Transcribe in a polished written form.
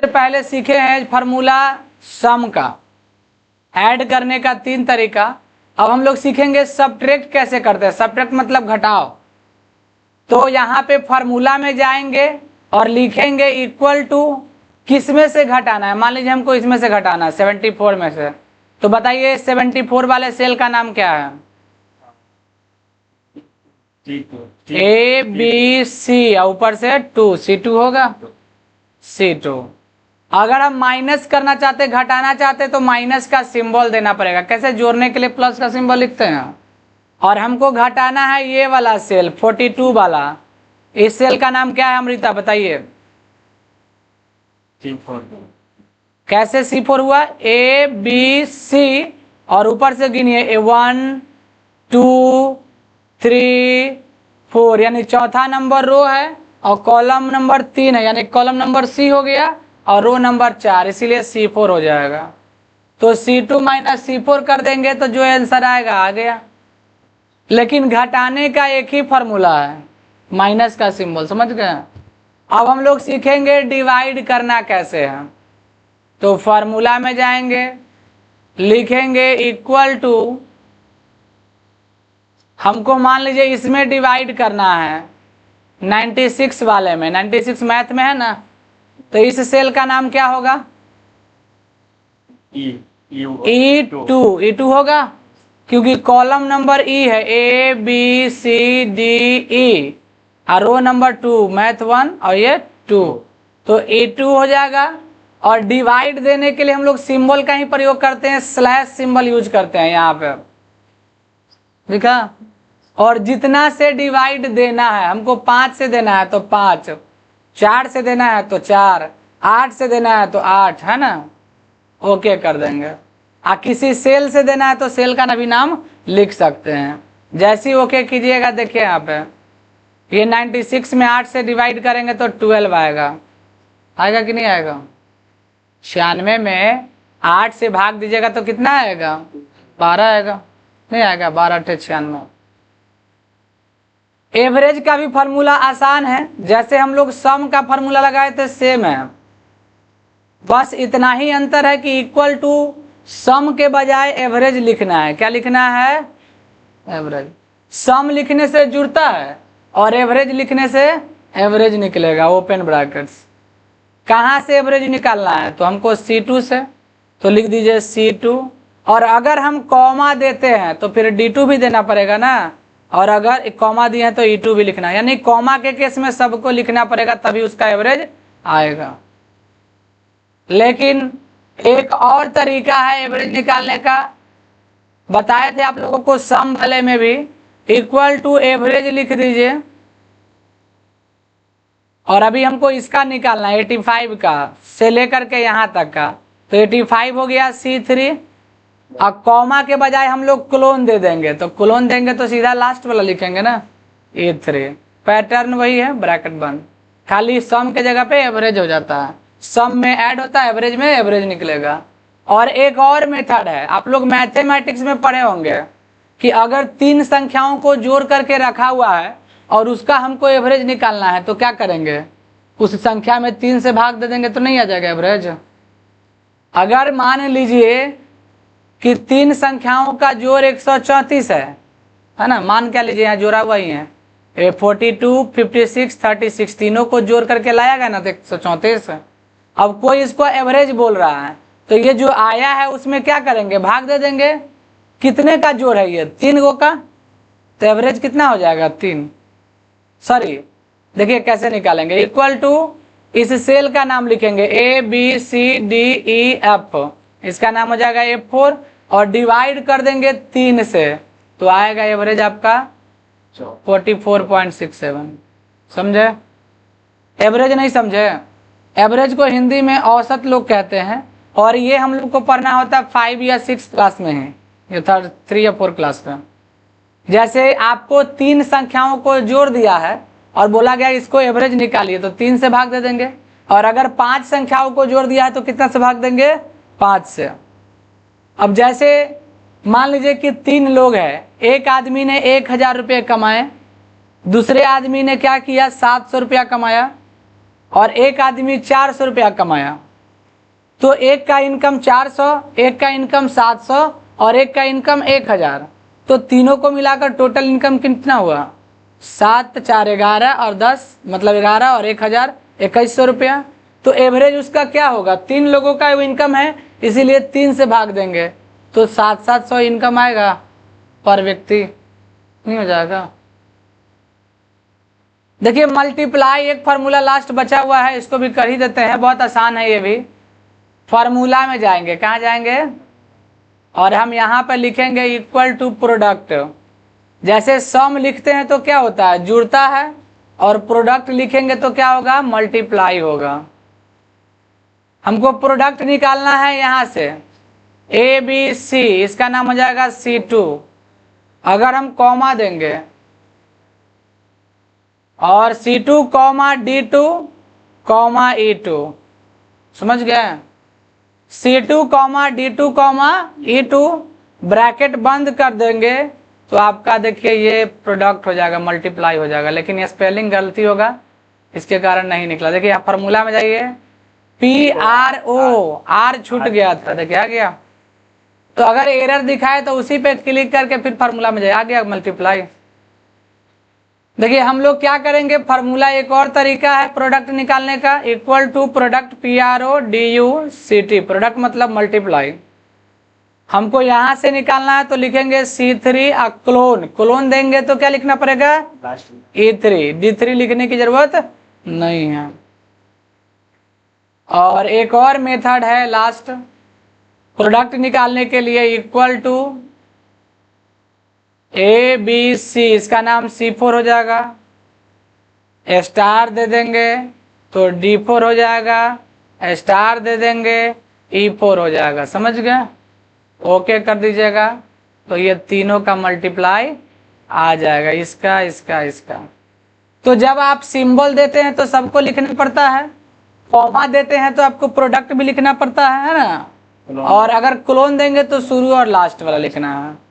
पहले सीखे हैं फार्मूला सम का, ऐड करने का 3 तरीका। अब हम लोग सीखेंगे सब्ट्रैक्ट कैसे करते हैं। सब्ट्रैक्ट मतलब घटाओ। तो यहाँ पे फार्मूला में जाएंगे और लिखेंगे इक्वल टू, किस में से घटाना है। मान लीजिए हमको इसमें से घटाना है 74 में से, तो बताइए 74 वाले सेल का नाम क्या है? ए बी सी, ऊपर से 2, C2 होगा, C2। अगर हम माइनस करना चाहते, घटाना चाहते, तो माइनस का सिंबल देना पड़ेगा। कैसे? जोड़ने के लिए प्लस का सिंबल लिखते हैं। और हमको घटाना है ये वाला सेल 42 वाला। इस सेल का नाम क्या है अमृता, बताइए? C4। कैसे C4 हुआ? A B C और ऊपर से गिनिए 1 2 3 4, यानी चौथा नंबर रो है और कॉलम नंबर 3 है, यानी कॉलम नंबर C हो गया और रो नंबर 4, इसीलिए C4 हो जाएगा। तो C2 माइनस C4 कर देंगे तो जो आंसर आएगा आ गया। लेकिन घटाने का एक ही फॉर्मूला है, माइनस का सिंबल, समझ गए? अब हम लोग सीखेंगे डिवाइड करना कैसे है। तो फॉर्मूला में जाएंगे, लिखेंगे इक्वल टू, हमको मान लीजिए इसमें डिवाइड करना है 96 वाले में। 96 मैथ में है ना, तो इस सेल का नाम क्या होगा? E2 होगा, क्योंकि कॉलम नंबर E है, A B C D E और रो नंबर 2 मैथ 1 और ये 2, तो E2 हो जाएगा। और डिवाइड देने के लिए हम लोग सिंबल का ही प्रयोग करते हैं, स्लैश सिंबल यूज करते हैं यहाँ पे, देखा? और जितना से डिवाइड देना है, हमको 5 से देना है तो 5, 4 से देना है तो 4, 8 से देना है तो 8, है ना? ओके कर देंगे। किसी सेल से देना है तो सेल का भी नाम लिख सकते हैं। जैसे ही ओके कीजिएगा, देखिए यहाँ पे ये 96 में 8 से डिवाइड करेंगे तो 12 आएगा। आएगा कि नहीं आएगा? 96 में 8 से भाग दीजिएगा तो कितना आएगा? 12 आएगा। नहीं आएगा? 12 × 96। एवरेज का भी फार्मूला आसान है, जैसे हम लोग सम का फार्मूला लगाए थे सेम है, बस इतना ही अंतर है कि इक्वल टू सम के बजाय एवरेज लिखना है। क्या लिखना है? एवरेज। सम लिखने से जुड़ता है और एवरेज लिखने से एवरेज निकलेगा, ओपन ब्रैकेट्स। कहाँ से एवरेज निकालना है? तो हमको C2 से, तो लिख दीजिए C2। और अगर हम कॉमा देते हैं तो फिर D2 भी देना पड़ेगा ना, और अगर कॉमा दिए हैं तो E2 भी लिखना है, यानी कॉमा के केस में सबको लिखना पड़ेगा, तभी उसका एवरेज आएगा। लेकिन एक और तरीका है एवरेज निकालने का, बताए थे आप लोगों को सम वाले में भी। इक्वल टू एवरेज लिख दीजिए, और अभी हमको इसका निकालना है 85 का से लेकर के यहाँ तक का, तो 85 हो गया C3। और कॉमा के बजाय हम लोग क्लोन दे देंगे, तो क्लोन देंगे तो सीधा लास्ट वाला लिखेंगे ना, E3। पैटर्न वही है, ब्रैकेट बंद, खाली सम के जगह पे एवरेज हो जाता है। सम में ऐड होता है, एवरेज में एवरेज निकलेगा। और एक और मेथड है, आप लोग मैथमेटिक्स में पढ़े होंगे कि अगर 3 संख्याओं को जोड़ करके रखा हुआ है और उसका हमको एवरेज निकालना है, तो क्या करेंगे? उस संख्या में 3 से भाग दे देंगे तो नहीं आ जाएगा एवरेज। अगर मान लीजिए कि 3 संख्याओं का जोड़ 134 है ना, मान क्या लीजिए यहाँ जोड़ा हुआ ही है, 42 56 36, तीनों को जोड़ करके लाया गया ना तो 134 है। अब कोई इसको एवरेज बोल रहा है, तो ये जो आया है उसमें क्या करेंगे? भाग दे देंगे। कितने का जोड़ है ये? 3 गो का, तो एवरेज कितना हो जाएगा? 3। सॉरी, देखिए कैसे निकालेंगे। इक्वल टू, इस सेल का नाम लिखेंगे A B C D E F, इसका नाम हो जाएगा F4, और डिवाइड कर देंगे 3 से, तो आएगा एवरेज आपका 44.67। समझे? एवरेज नहीं समझे? एवरेज को हिंदी में औसत लोग कहते हैं, और ये हम लोग को पढ़ना होता है 5 या 6 क्लास में है, ये 3 या 4 क्लास में। जैसे आपको 3 संख्याओं को जोड़ दिया है और बोला गया इसको एवरेज निकालिए, तो 3 से भाग दे देंगे। और अगर 5 संख्याओं को जोड़ दिया है तो कितना से भाग देंगे? 5 से। अब जैसे मान लीजिए कि 3 लोग हैं, एक आदमी ने 1000 रुपये कमाए, दूसरे आदमी ने क्या किया 700 रुपया कमाया, और एक आदमी 400 रुपया कमाया। तो एक का इनकम 400, एक का इनकम 700 और एक का इनकम 1000। तो तीनों को मिलाकर टोटल इनकम कितना हुआ? 7 4 11 और 10 मतलब 11 और 1000 2100 रुपया। तो एवरेज उसका क्या होगा? 3 लोगों का इनकम है, इसीलिए 3 से भाग देंगे तो 700 इनकम आएगा पर व्यक्ति, नहीं हो जाएगा? देखिए मल्टीप्लाई एक फार्मूला लास्ट बचा हुआ है, इसको भी कर ही देते हैं, बहुत आसान है ये भी। फार्मूला में जाएंगे, कहाँ जाएंगे? और हम यहाँ पर लिखेंगे इक्वल टू प्रोडक्ट। जैसे सम लिखते हैं तो क्या होता है? जुड़ता है, और प्रोडक्ट लिखेंगे तो क्या होगा? मल्टीप्लाई होगा। हमको प्रोडक्ट निकालना है यहाँ से ABC, इसका नाम हो जाएगा C2। अगर हम कॉमा देंगे और C2 D2 E2, समझ गए? C2 D2 E2 ब्रैकेट बंद कर देंगे तो आपका देखिए ये प्रोडक्ट हो जाएगा, मल्टीप्लाई हो जाएगा। लेकिन ये स्पेलिंग गलती होगा, इसके कारण नहीं निकला। देखिए आप फार्मूला में जाइए, PRO, R छूट गया था, देखिए आ गया। तो अगर एरर दिखाए तो उसी पे क्लिक करके फिर फार्मूला में जाइए, आ गया मल्टीप्लाई। देखिए हम लोग क्या करेंगे, फार्मूला एक और तरीका है प्रोडक्ट निकालने का, equal to product PRO DUCT, product मतलब मल्टीप्लाई। हमको यहां से निकालना है तो लिखेंगे C3 क्लोन, क्लोन देंगे तो क्या लिखना पड़ेगा? E3, D3 लिखने की जरूरत नहीं है। और एक और मेथड है लास्ट प्रोडक्ट निकालने के लिए, इक्वल टू ABC, इसका नाम C4 हो जाएगा, स्टार दे देंगे तो D4 हो जाएगा, स्टार दे देंगे E4 हो जाएगा। समझ गए? ओके कर दीजिएगा तो ये तीनों का मल्टीप्लाई आ जाएगा, इसका इसका इसका। तो जब आप सिंबल देते हैं तो सबको लिखना पड़ता है, कॉमा देते हैं तो आपको प्रोडक्ट भी लिखना पड़ता है ना, और अगर क्लोन देंगे तो शुरू और लास्ट वाला लिखना है।